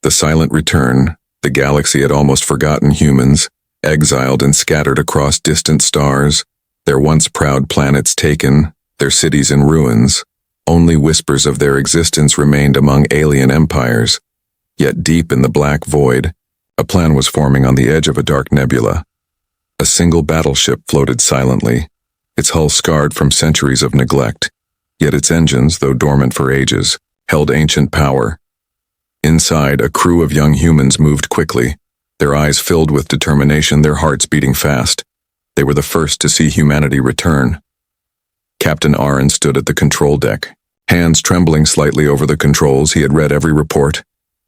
The silent return. The galaxy had almost forgotten humans, exiled and scattered across distant stars, their once proud planets taken, their cities in ruins. Only whispers of their existence remained among alien empires. Yet deep in the black void, a plan was forming on the edge of a dark nebula. A single battleship floated silently, its hull scarred from centuries of neglect. Yet its engines, though dormant for ages, held ancient power. Inside, a crew of young humans moved quickly, their eyes filled with determination, their hearts beating fast. They were the first to see humanity return. Captain Aaron stood at the control deck, hands trembling slightly over the controls. He had read every report,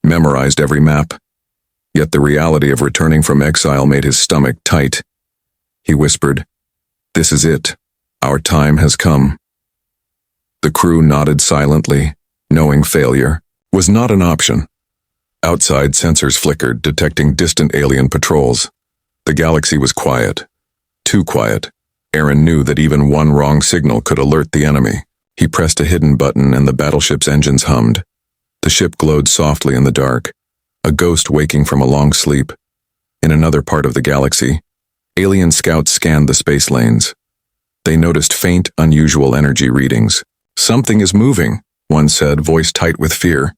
memorized every map. Yet the reality of returning from exile made his stomach tight. He whispered, "This is it. Our time has come." The crew nodded silently, knowing failure was not an option. Outside, sensors flickered, detecting distant alien patrols. The galaxy was quiet. Too quiet. Aaron knew that even one wrong signal could alert the enemy. He pressed a hidden button and the battleship's engines hummed. The ship glowed softly in the dark, a ghost waking from a long sleep. In another part of the galaxy, alien scouts scanned the space lanes. They noticed faint, unusual energy readings. "Something is moving," one said, voice tight with fear.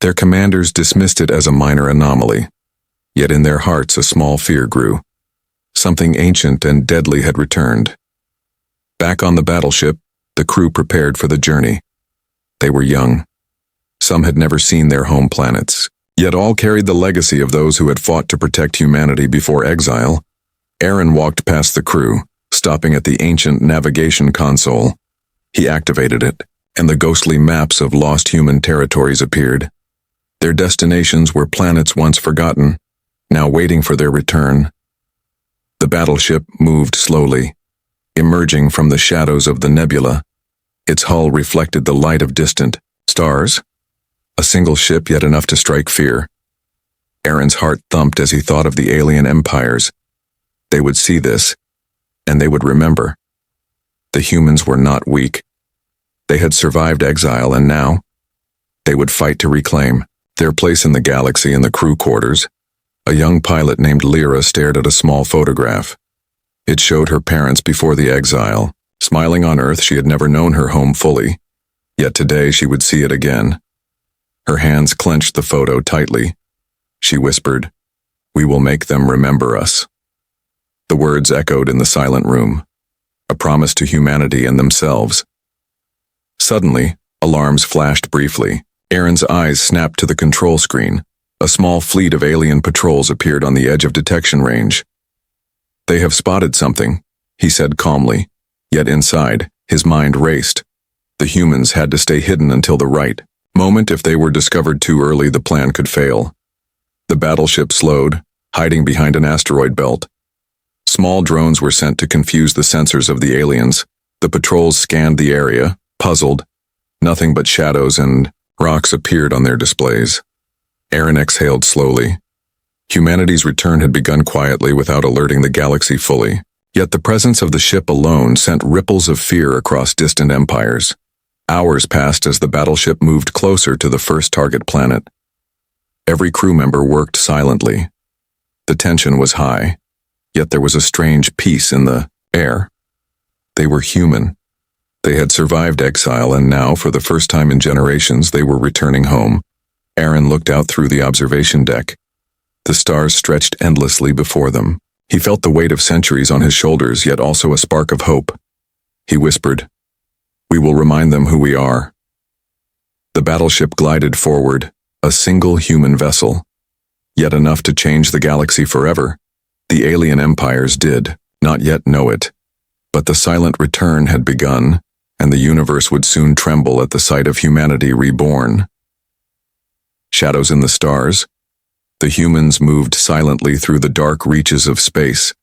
Their commanders dismissed it as a minor anomaly. Yet in their hearts a small fear grew. Something ancient and deadly had returned. Back on the battleship, the crew prepared for the journey. They were young. Some had never seen their home planets, yet all carried the legacy of those who had fought to protect humanity before exile. Aaron walked past the crew, stopping at the ancient navigation console. He activated it, and the ghostly maps of lost human territories appeared. Their destinations were planets once forgotten, now waiting for their return. The battleship moved slowly, emerging from the shadows of the nebula. Its hull reflected the light of distant stars. A single ship, yet enough to strike fear. Aaron's heart thumped as he thought of the alien empires. They would see this, and they would remember. The humans were not weak. They had survived exile, and now they would fight to reclaim their place in the galaxy. In the crew quarters, a young pilot named Lyra stared at a small photograph. It showed her parents before the exile, smiling on Earth. She had never known her home fully, yet today she would see it again. Her hands clenched the photo tightly. She whispered, "We will make them remember us." The words echoed in the silent room, a promise to humanity and themselves. Suddenly, alarms flashed briefly. Aaron's eyes snapped to the control screen. A small fleet of alien patrols appeared on the edge of detection range. "They have spotted something," he said calmly, yet inside, his mind raced. The humans had to stay hidden until the right moment. If they were discovered too early, the plan could fail. The battleship slowed, hiding behind an asteroid belt. Small drones were sent to confuse the sensors of the aliens. The patrols scanned the area, puzzled. Nothing but shadows and rocks appeared on their displays. Aaron exhaled slowly. Humanity's return had begun quietly without alerting the galaxy fully. Yet the presence of the ship alone sent ripples of fear across distant empires. Hours passed as the battleship moved closer to the first target planet. Every crew member worked silently. The tension was high, yet there was a strange peace in the air. They were human. They had survived exile, and now, for the first time in generations, they were returning home. Aaron looked out through the observation deck. The stars stretched endlessly before them. He felt the weight of centuries on his shoulders, yet also a spark of hope. He whispered, "We will remind them who we are." The battleship glided forward, a single human vessel. Yet enough to change the galaxy forever. The alien empires did not yet know it. But the silent return had begun, and the universe would soon tremble at the sight of humanity reborn. Shadows in the stars. The humans moved silently through the dark reaches of space,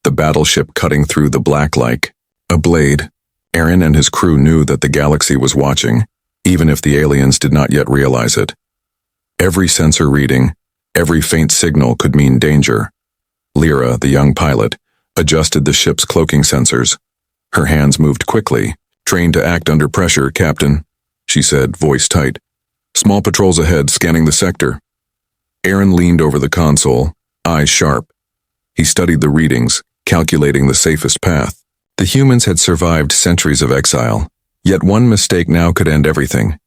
the battleship cutting through the black like a blade. Aaron and his crew knew that the galaxy was watching, even if the aliens did not yet realize it. Every sensor reading, every faint signal could mean danger. Lyra, the young pilot, adjusted the ship's cloaking sensors. Her hands moved quickly. "Trained to act under pressure, Captain," she said, voice tight. "Small patrols ahead, scanning the sector." Aaron leaned over the console, eyes sharp. He studied the readings, calculating the safest path. The humans had survived centuries of exile, yet one mistake now could end everything.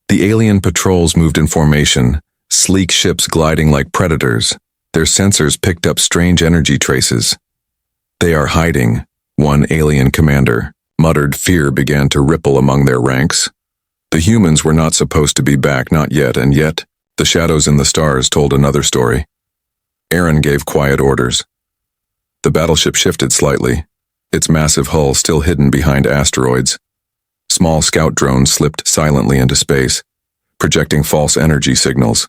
The alien patrols moved in formation, sleek ships gliding like predators. Their sensors picked up strange energy traces. "They are hiding," one alien commander muttered. Fear began to ripple among their ranks. The humans were not supposed to be back, not yet, and yet, the shadows in the stars told another story. Aaron gave quiet orders. The battleship shifted slightly, its massive hull still hidden behind asteroids. Small scout drones slipped silently into space, projecting false energy signals.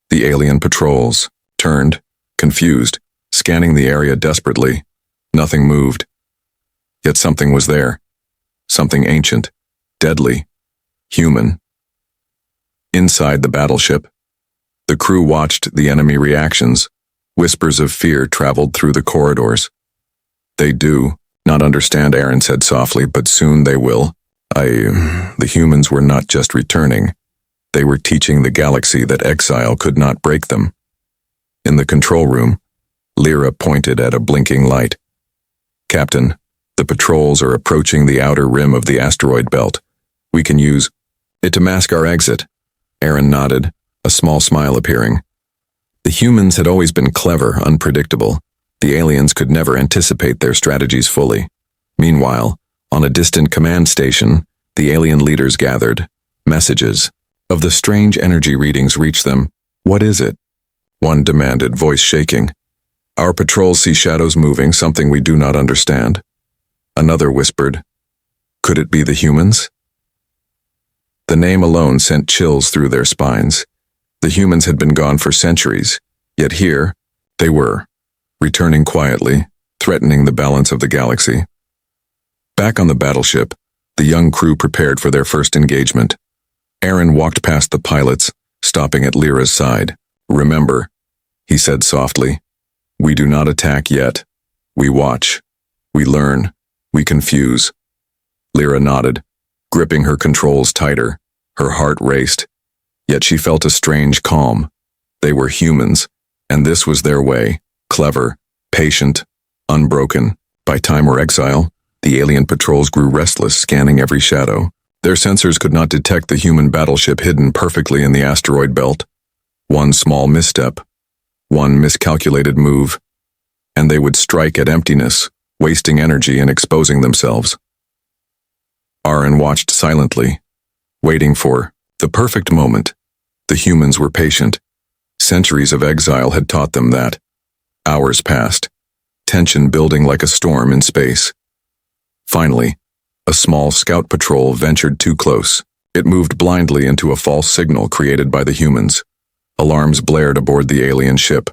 The alien patrols turned, confused, scanning the area desperately. Nothing moved. Yet something was there. Something ancient, deadly, human. Inside the battleship, the crew watched the enemy reactions. Whispers of fear traveled through the corridors. "They do not understand," Aaron said softly, "but soon they will. The humans were not just returning. They were teaching the galaxy that exile could not break them." In the control room, Lyra pointed at a blinking light. "Captain, the patrols are approaching the outer rim of the asteroid belt. We can use it to mask our exit." Aaron nodded, a small smile appearing. The humans had always been clever, unpredictable. The aliens could never anticipate their strategies fully. Meanwhile, on a distant command station, the alien leaders gathered. Messages of the strange energy readings reached them. "What is it?" one demanded, voice shaking. "Our patrols see shadows moving, something we do not understand." Another whispered, "Could it be the humans?" The name alone sent chills through their spines. The humans had been gone for centuries, yet here they were, returning quietly, threatening the balance of the galaxy. Back on the battleship, the young crew prepared for their first engagement. Aaron walked past the pilots, stopping at Lyra's side. "Remember," he said softly, "we do not attack yet. We watch. We learn. We confuse." Lyra nodded, gripping her controls tighter. Her heart raced, yet she felt a strange calm. They were humans, and this was their way, clever, patient, unbroken. By time or exile, the alien patrols grew restless, scanning every shadow. Their sensors could not detect the human battleship hidden perfectly in the asteroid belt. One small misstep, one miscalculated move, and they would strike at emptiness, wasting energy and exposing themselves. Aaron watched silently, waiting for the perfect moment. The humans were patient. Centuries of exile had taught them that. Hours passed, tension building like a storm in space. Finally, a small scout patrol ventured too close. It moved blindly into a false signal created by the humans. Alarms blared aboard the alien ship.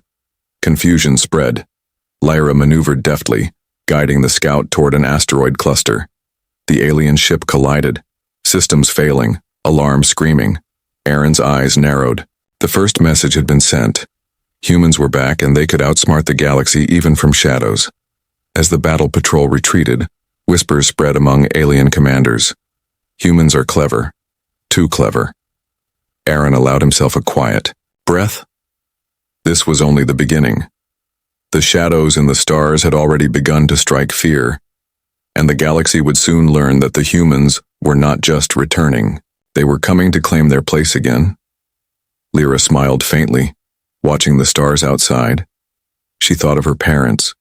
Confusion spread. Lyra maneuvered deftly, guiding the scout toward an asteroid cluster. The alien ship collided, systems failing, alarm screaming. Aaron's eyes narrowed. The first message had been sent. Humans were back and they could outsmart the galaxy even from shadows. As the battle patrol retreated, whispers spread among alien commanders. Humans are clever. Too clever. Aaron allowed himself a quiet breath. This was only the beginning. The shadows in the stars had already begun to strike fear, and the galaxy would soon learn that the humans were not just returning. They were coming to claim their place again. Lyra smiled faintly, watching the stars outside. She thought of her parents,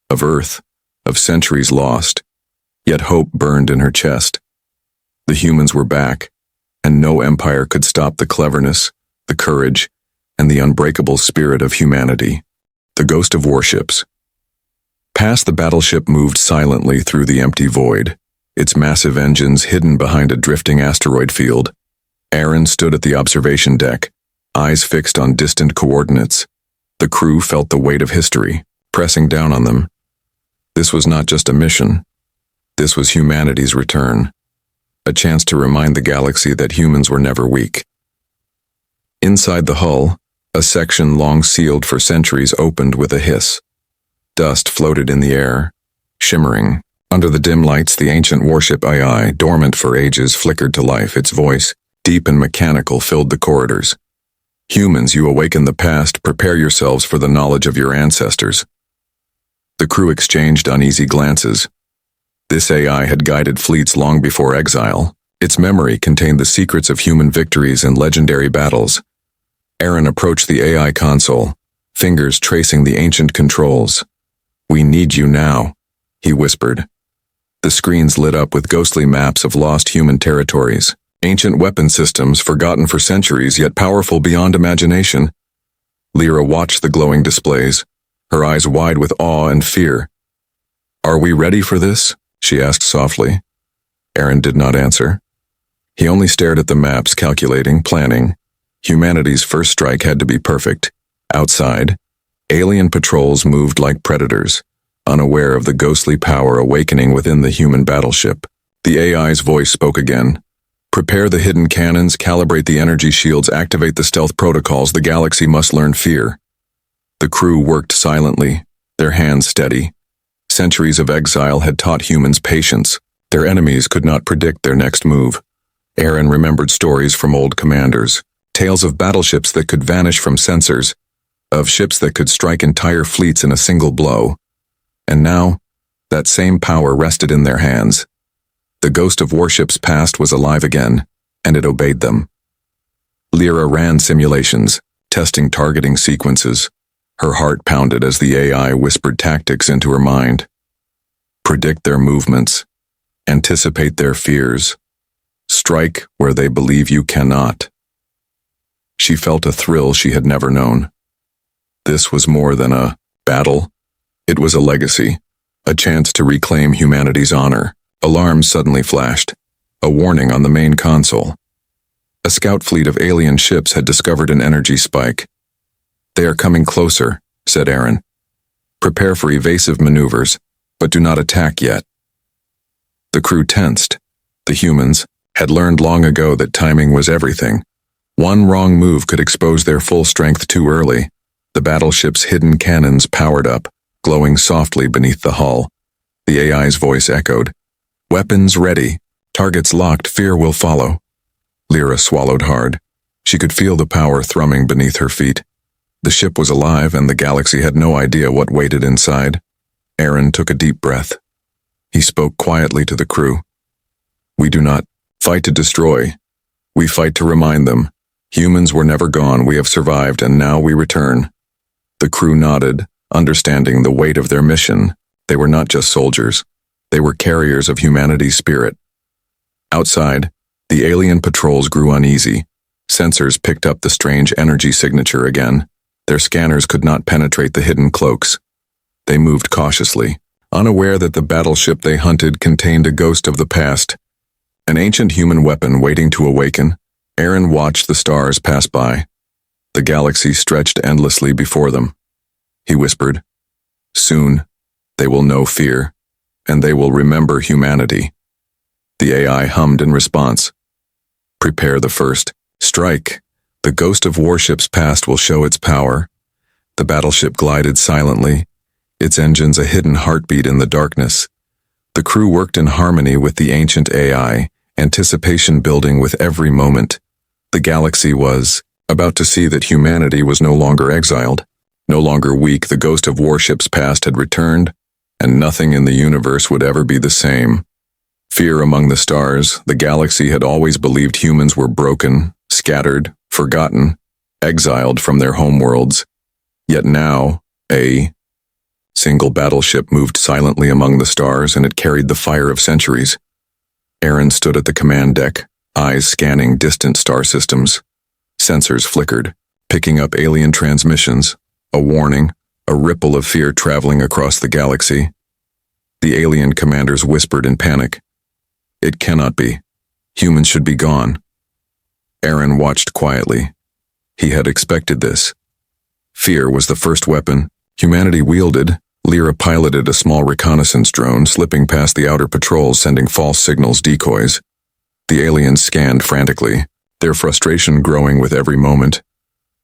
of Earth, of centuries lost, yet hope burned in her chest. The humans were back, and no empire could stop the cleverness, the courage, and the unbreakable spirit of humanity. The ghost of warships. Past the battleship moved silently through the empty void, its massive engines hidden behind a drifting asteroid field. Aaron stood at the observation deck, eyes fixed on distant coordinates. The crew felt the weight of history, pressing down on them. This was not just a mission. This was humanity's return. A chance to remind the galaxy that humans were never weak. Inside the hull, a section long sealed for centuries opened with a hiss. Dust floated in the air, shimmering. Under the dim lights, the ancient warship II, dormant for ages, flickered to life. Its voice, deep and mechanical, filled the corridors. Humans, you awaken the past, prepare yourselves for the knowledge of your ancestors. The crew exchanged uneasy glances. This AI had guided fleets long before Exile. Its memory contained the secrets of human victories and legendary battles. Aaron approached the AI console, fingers tracing the ancient controls. "We need you now," he whispered. The screens lit up with ghostly maps of lost human territories, ancient weapon systems forgotten for centuries yet powerful beyond imagination. Lyra watched the glowing displays, her eyes wide with awe and fear. "Are we ready for this?" she asked softly. Aaron did not answer. He only stared at the maps, calculating, planning. Humanity's first strike had to be perfect. Outside, alien patrols moved like predators, unaware of the ghostly power awakening within the human battleship. The AI's voice spoke again. "Prepare the hidden cannons, calibrate the energy shields, activate the stealth protocols. The galaxy must learn fear." The crew worked silently, their hands steady. Centuries of exile had taught humans patience. Their enemies could not predict their next move. Aaron remembered stories from old commanders, tales of battleships that could vanish from sensors, of ships that could strike entire fleets in a single blow. And now, that same power rested in their hands. The ghost of warships past was alive again, and it obeyed them. Lyra ran simulations, testing targeting sequences. Her heart pounded as the AI whispered tactics into her mind. Predict their movements. Anticipate their fears. Strike where they believe you cannot. She felt a thrill she had never known. This was more than a battle. It was a legacy, a chance to reclaim humanity's honor. Alarms suddenly flashed, a warning on the main console. A scout fleet of alien ships had discovered an energy spike. "They are coming closer," said Aaron. "Prepare for evasive maneuvers, but do not attack yet." The crew tensed. The humans had learned long ago that timing was everything. One wrong move could expose their full strength too early. The battleship's hidden cannons powered up, glowing softly beneath the hull. The AI's voice echoed. "Weapons ready. Targets locked. Fear will follow." Lyra swallowed hard. She could feel the power thrumming beneath her feet. The ship was alive, and the galaxy had no idea what waited inside. Aaron took a deep breath. He spoke quietly to the crew. "We do not fight to destroy. We fight to remind them. Humans were never gone. We have survived, and now we return." The crew nodded, understanding the weight of their mission. They were not just soldiers. They were carriers of humanity's spirit. Outside, the alien patrols grew uneasy. Sensors picked up the strange energy signature again. Their scanners could not penetrate the hidden cloaks. They moved cautiously, unaware that the battleship they hunted contained a ghost of the past, an ancient human weapon waiting to awaken. Aaron watched the stars pass by. The galaxy stretched endlessly before them. He whispered, "Soon, they will know fear, and they will remember humanity." The AI hummed in response. "Prepare the first strike. The ghost of warships past will show its power." The battleship glided silently, its engines a hidden heartbeat in the darkness. The crew worked in harmony with the ancient AI, anticipation building with every moment. The galaxy was about to see that humanity was no longer exiled, no longer weak. The ghost of warships past had returned, and nothing in the universe would ever be the same. Fear among the stars. The galaxy had always believed humans were broken, scattered, forgotten, exiled from their homeworlds. Yet now, a single battleship moved silently among the stars, and it carried the fire of centuries. Aaron stood at the command deck, eyes scanning distant star systems. Sensors flickered, picking up alien transmissions, a warning, a ripple of fear traveling across the galaxy. The alien commanders whispered in panic. "It cannot be. Humans should be gone." Aaron watched quietly. He had expected this. Fear was the first weapon humanity wielded. Lyra piloted a small reconnaissance drone, slipping past the outer patrols, sending false signals, decoys. The aliens scanned frantically, their frustration growing with every moment.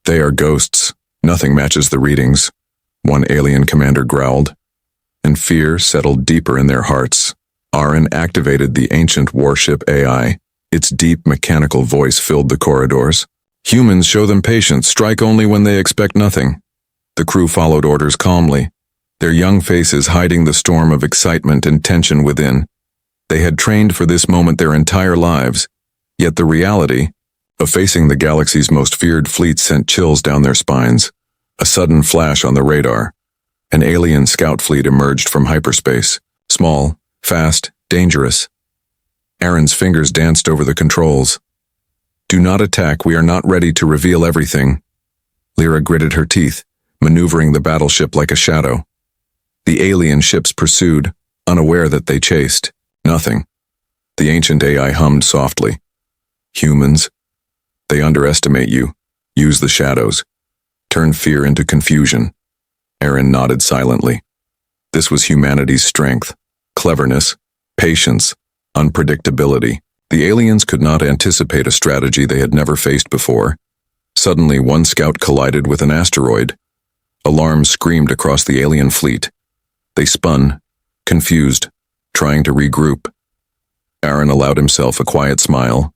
"They are ghosts. Nothing matches the readings," one alien commander growled. And fear settled deeper in their hearts. Aaron activated the ancient warship AI. Its deep mechanical voice filled the corridors. Humans, show them patience, strike only when they expect nothing. The crew followed orders calmly, their young faces hiding the storm of excitement and tension within. They had trained for this moment their entire lives, yet the reality of facing the galaxy's most feared fleet sent chills down their spines. A sudden flash on the radar. An alien scout fleet emerged from hyperspace. Small, fast, dangerous. Aaron's fingers danced over the controls. Do not attack, we are not ready to reveal everything. Lyra gritted her teeth, maneuvering the battleship like a shadow. The alien ships pursued, unaware that they chased nothing. The ancient AI hummed softly. Humans, they underestimate you. Use the shadows. Turn fear into confusion. Aaron nodded silently. This was humanity's strength. Cleverness, patience, unpredictability. The aliens could not anticipate a strategy they had never faced before. Suddenly, one scout collided with an asteroid. Alarms screamed across the alien fleet. They spun, confused, trying to regroup. Aaron allowed himself a quiet smile.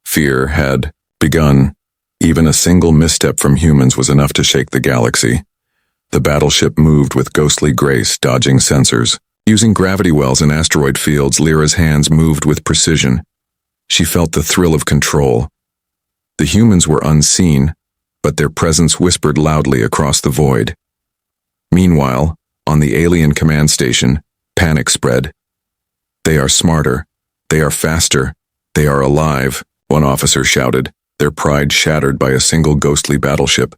Fear had begun. Even a single misstep from humans was enough to shake the galaxy. The battleship moved with ghostly grace, dodging sensors. Using gravity wells and asteroid fields, Lyra's hands moved with precision. She felt the thrill of control. The humans were unseen, but their presence whispered loudly across the void. Meanwhile, on the alien command station, panic spread. They are smarter. They are faster. They are alive, one officer shouted, their pride shattered by a single ghostly battleship.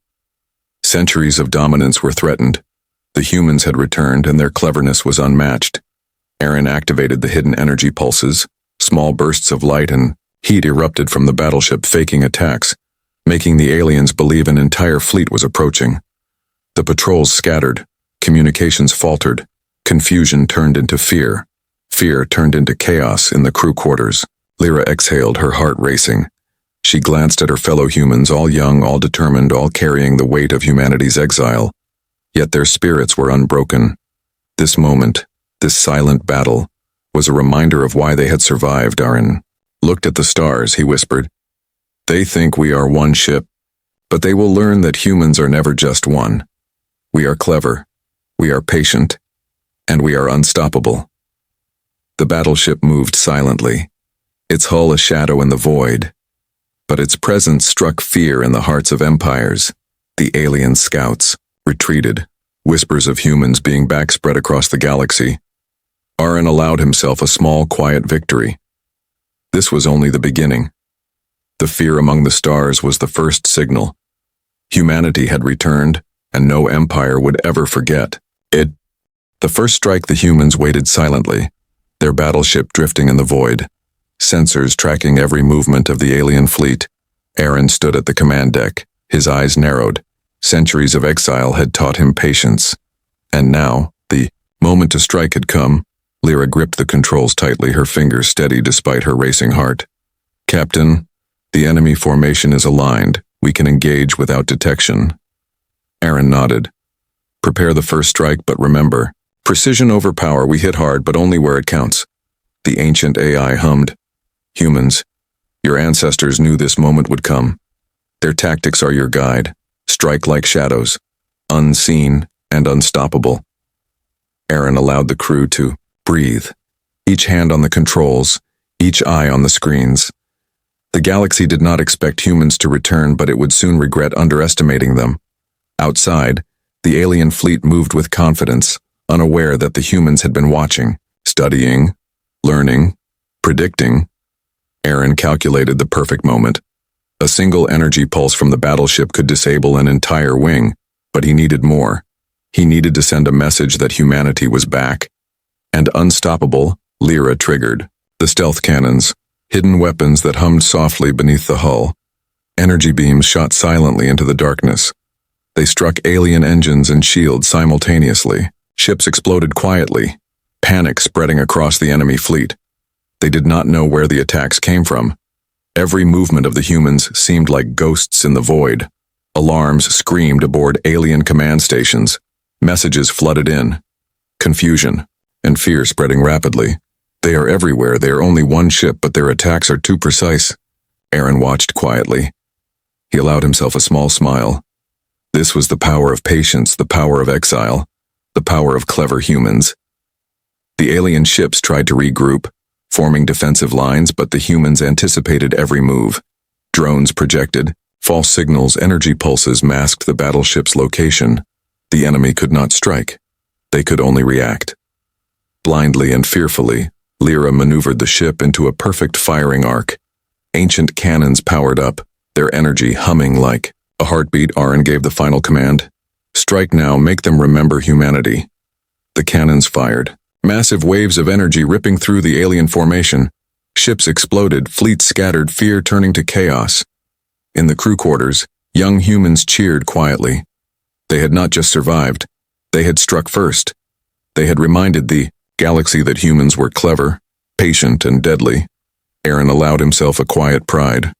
Centuries of dominance were threatened. The humans had returned, and their cleverness was unmatched. Aaron activated the hidden energy pulses. Small bursts of light and heat erupted from the battleship, faking attacks, making the aliens believe an entire fleet was approaching. The patrols scattered, communications faltered, confusion turned into fear. Fear turned into chaos in the crew quarters. Lyra exhaled, her heart racing. She glanced at her fellow humans, all young, all determined, all carrying the weight of humanity's exile. Yet their spirits were unbroken. This moment, this silent battle, was a reminder of why they had survived. Aaron looked at the stars, he whispered. They think we are one ship, but they will learn that humans are never just one. We are clever, we are patient, and we are unstoppable. The battleship moved silently, its hull a shadow in the void, but its presence struck fear in the hearts of empires. The alien scouts retreated, whispers of humans being backspread across the galaxy. Aaron allowed himself a small, quiet victory. This was only the beginning. The fear among the stars was the first signal. Humanity had returned, and no empire would ever forget it. The first strike, the humans waited silently, their battleship drifting in the void, sensors tracking every movement of the alien fleet. Aaron stood at the command deck, his eyes narrowed. Centuries of exile had taught him patience. And now, the moment to strike had come. Lyra gripped the controls tightly, her fingers steady despite her racing heart. Captain, the enemy formation is aligned. We can engage without detection. Aaron nodded. Prepare the first strike, but remember, precision over power. We hit hard, but only where it counts. The ancient AI hummed. Humans, your ancestors knew this moment would come. Their tactics are your guide. Strike like shadows, unseen and unstoppable. Aaron allowed the crew to breathe, each hand on the controls, each eye on the screens. The galaxy did not expect humans to return, but it would soon regret underestimating them. Outside, the alien fleet moved with confidence, unaware that the humans had been watching, studying, learning, predicting. Aaron calculated the perfect moment. A single energy pulse from the battleship could disable an entire wing, but he needed more. He needed to send a message that humanity was back. And unstoppable, Lyra triggered. The stealth cannons, hidden weapons that hummed softly beneath the hull. Energy beams shot silently into the darkness. They struck alien engines and shields simultaneously. Ships exploded quietly, panic spreading across the enemy fleet. They did not know where the attacks came from. Every movement of the humans seemed like ghosts in the void. Alarms screamed aboard alien command stations. Messages flooded in. Confusion and fear spreading rapidly. They are everywhere. They are only one ship, but their attacks are too precise. Aaron watched quietly. He allowed himself a small smile. This was the power of patience, the power of exile, the power of clever humans. The alien ships tried to regroup, forming defensive lines, but the humans anticipated every move. Drones projected, false signals, energy pulses masked the battleship's location. The enemy could not strike. They could only react. Blindly and fearfully, Lyra maneuvered the ship into a perfect firing arc. Ancient cannons powered up, their energy humming like a heartbeat. Aaron gave the final command. Strike now, make them remember humanity. The cannons fired, massive waves of energy ripping through the alien formation. Ships exploded, fleets scattered, fear turning to chaos. In the crew quarters, young humans cheered quietly. They had not just survived, they had struck first. They had reminded the galaxy that humans were clever, patient, and deadly. Aaron allowed himself a quiet pride.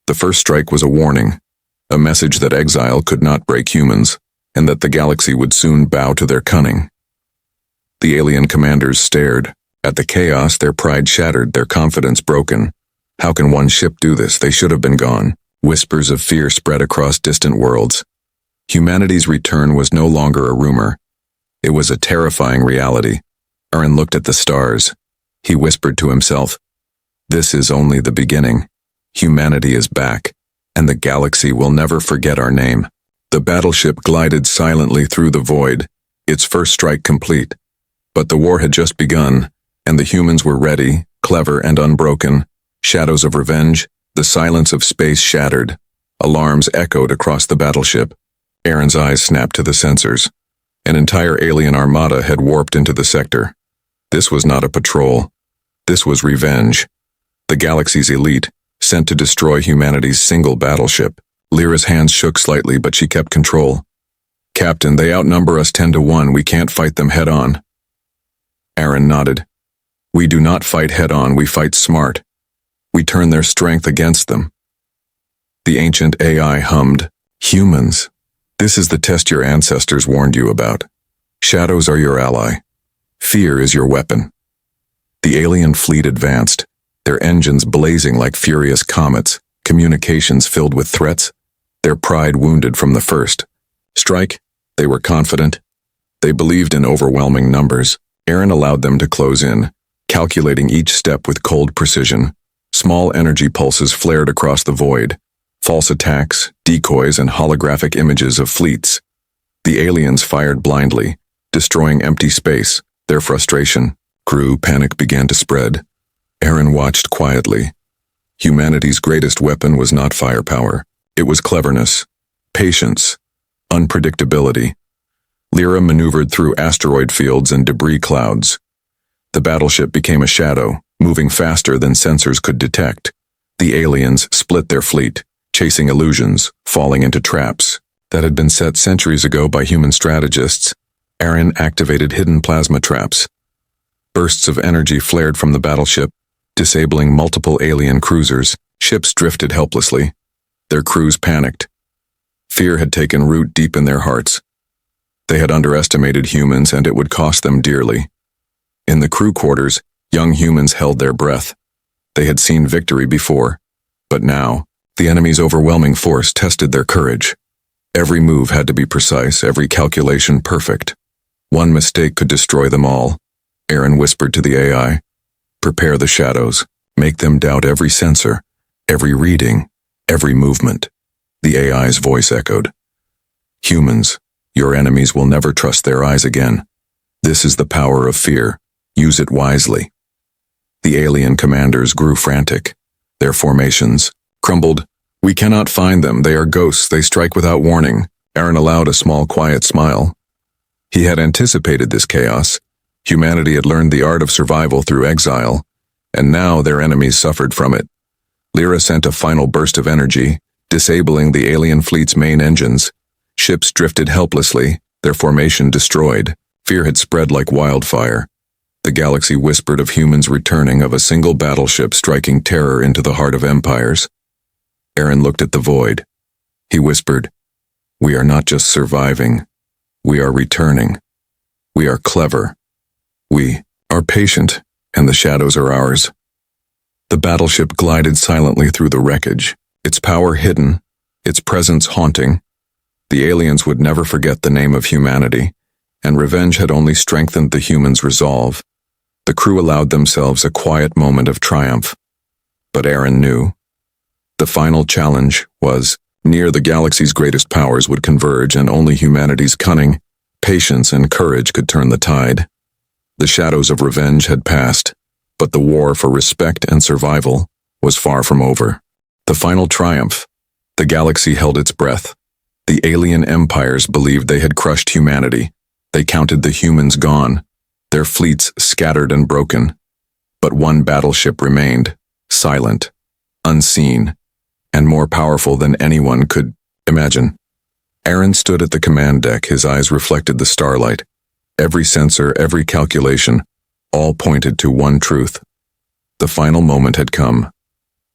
The first strike was a warning, a message that exile could not break humans, and that the galaxy would soon bow to their cunning. The alien commanders stared. At the chaos, their pride shattered, their confidence broken. How can one ship do this? They should have been gone. Whispers of fear spread across distant worlds. Humanity's return was no longer a rumor. It was a terrifying reality. Aaron looked at the stars. He whispered to himself, "This is only the beginning. Humanity is back, and the galaxy will never forget our name." The battleship glided silently through the void, its first strike complete. But the war had just begun, and the humans were ready, clever and unbroken. Shadows of revenge, the silence of space shattered. Alarms echoed across the battleship. Aaron's eyes snapped to the sensors. An entire alien armada had warped into the sector. This was not a patrol. This was revenge. The galaxy's elite, sent to destroy humanity's single battleship. Lyra's hands shook slightly, but she kept control. "Captain, they outnumber us 10-1. We can't fight them head-on." Aaron nodded. "We do not fight head-on, we fight smart. We turn their strength against them." The ancient AI hummed, "Humans, this is the test your ancestors warned you about. Shadows are your ally. Fear is your weapon." The alien fleet advanced, their engines blazing like furious comets, communications filled with threats, their pride wounded from the first. Strike, they were confident. They believed in overwhelming numbers. Aaron allowed them to close in, calculating each step with cold precision. Small energy pulses flared across the void. False attacks, decoys, and holographic images of fleets. The aliens fired blindly, destroying empty space. Their frustration grew, panic began to spread. Aaron watched quietly. Humanity's greatest weapon was not firepower. It was cleverness, patience, unpredictability. Lyra maneuvered through asteroid fields and debris clouds. The battleship became a shadow, moving faster than sensors could detect. The aliens split their fleet, chasing illusions, falling into traps that had been set centuries ago by human strategists. Aaron activated hidden plasma traps. Bursts of energy flared from the battleship, disabling multiple alien cruisers. Ships drifted helplessly. Their crews panicked. Fear had taken root deep in their hearts. They had underestimated humans, and it would cost them dearly. In the crew quarters, young humans held their breath. They had seen victory before, but now, the enemy's overwhelming force tested their courage. Every move had to be precise, every calculation perfect. One mistake could destroy them all. Aaron whispered to the AI, "Prepare the shadows. Make them doubt every sensor, every reading, every movement." The AI's voice echoed, "Humans, your enemies will never trust their eyes again. This is the power of fear. Use it wisely." The alien commanders grew frantic. Their formations crumbled. "We cannot find them. They are ghosts. They strike without warning." Aaron allowed a small, quiet smile. He had anticipated this chaos. Humanity had learned the art of survival through exile, and now their enemies suffered from it. Lyra sent a final burst of energy, disabling the alien fleet's main engines. Ships drifted helplessly, their formation destroyed. Fear had spread like wildfire. The galaxy whispered of humans returning, of a single battleship striking terror into the heart of empires. Aaron looked at the void. He whispered, "We are not just surviving. We are returning. We are clever. We are patient, and the shadows are ours." The battleship glided silently through the wreckage, its power hidden, its presence haunting. The aliens would never forget the name of humanity, and revenge had only strengthened the humans' resolve. The crew allowed themselves a quiet moment of triumph. But Aaron knew. The final challenge was near. The galaxy's greatest powers would converge, and only humanity's cunning, patience, and courage could turn the tide. The shadows of revenge had passed, but the war for respect and survival was far from over. The final triumph. The galaxy held its breath. The alien empires believed they had crushed humanity. They counted the humans gone, their fleets scattered and broken. But one battleship remained, silent, unseen, and more powerful than anyone could imagine. Aaron stood at the command deck, his eyes reflected the starlight. Every sensor, every calculation, all pointed to one truth. The final moment had come.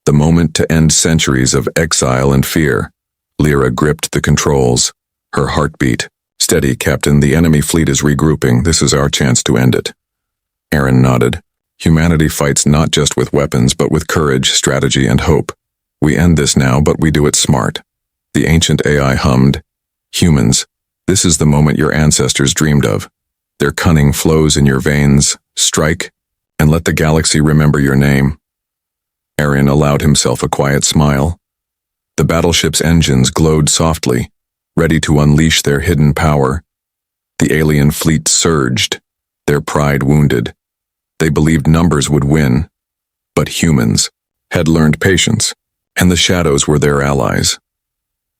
The moment to end centuries of exile and fear. Lyra gripped the controls. Her heart beat. "Steady, Captain, the enemy fleet is regrouping. This is our chance to end it." Aaron nodded. Humanity fights not just with weapons, but with courage, strategy, and hope. "We end this now, but we do it smart." The ancient AI hummed. "Humans, this is the moment your ancestors dreamed of. Their cunning flows in your veins. Strike, and let the galaxy remember your name." Aaron allowed himself a quiet smile. The battleship's engines glowed softly, ready to unleash their hidden power. The alien fleet surged, their pride wounded. They believed numbers would win, but humans had learned patience, and the shadows were their allies.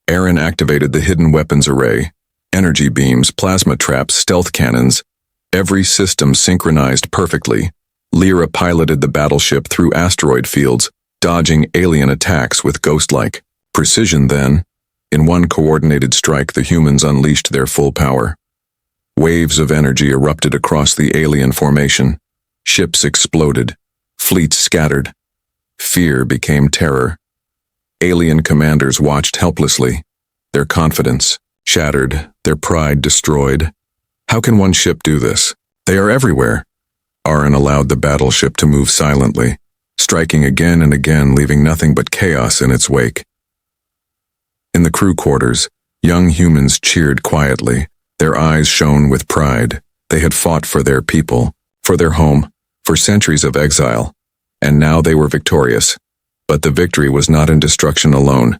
Aaron activated the hidden weapons array, energy beams, plasma traps, stealth cannons, every system synchronized perfectly. Lyra piloted the battleship through asteroid fields, dodging alien attacks with ghost-like precision. Then, in one coordinated strike, the humans unleashed their full power. Waves of energy erupted across the alien formation. Ships exploded. Fleets scattered. Fear became terror. Alien commanders watched helplessly, their confidence shattered, their pride destroyed. How can one ship do this? They are everywhere. Aaron allowed the battleship to move silently, striking again and again, leaving nothing but chaos in its wake. In the crew quarters, young humans cheered quietly. Their eyes shone with pride. They had fought for their people, for their home, for centuries of exile, and now they were victorious. But the victory was not in destruction alone.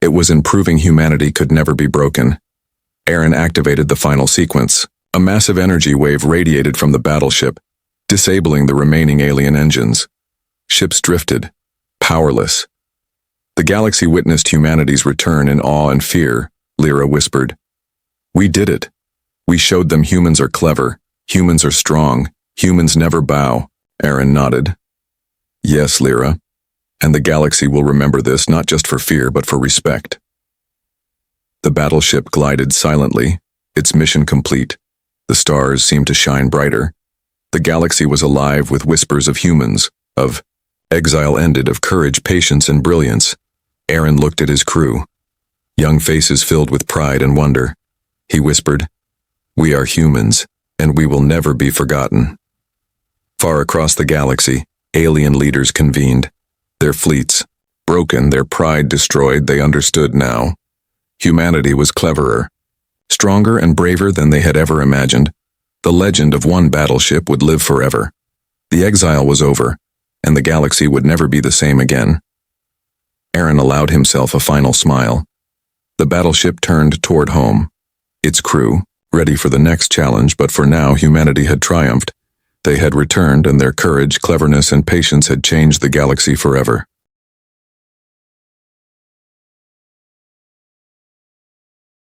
It was in proving humanity could never be broken. Aaron activated the final sequence. A massive energy wave radiated from the battleship, disabling the remaining alien engines. Ships drifted, powerless. The galaxy witnessed humanity's return in awe and fear. Lyra whispered, "We did it. We showed them humans are clever, humans are strong, humans never bow." Aaron nodded. "Yes, Lyra. And the galaxy will remember this, not just for fear, but for respect." The battleship glided silently, its mission complete. The stars seemed to shine brighter. The galaxy was alive with whispers of humans, of exile ended, of courage, patience, and brilliance. Aaron looked at his crew, young faces filled with pride and wonder. He whispered, "We are humans, and we will never be forgotten." Far across the galaxy, alien leaders convened. Their fleets, broken, their pride destroyed, they understood now. Humanity was cleverer, stronger and braver than they had ever imagined. The legend of one battleship would live forever. The exile was over, and the galaxy would never be the same again. Aaron allowed himself a final smile. The battleship turned toward home, its crew, ready for the next challenge, but for now humanity had triumphed. They had returned, and their courage, cleverness, and patience had changed the galaxy forever.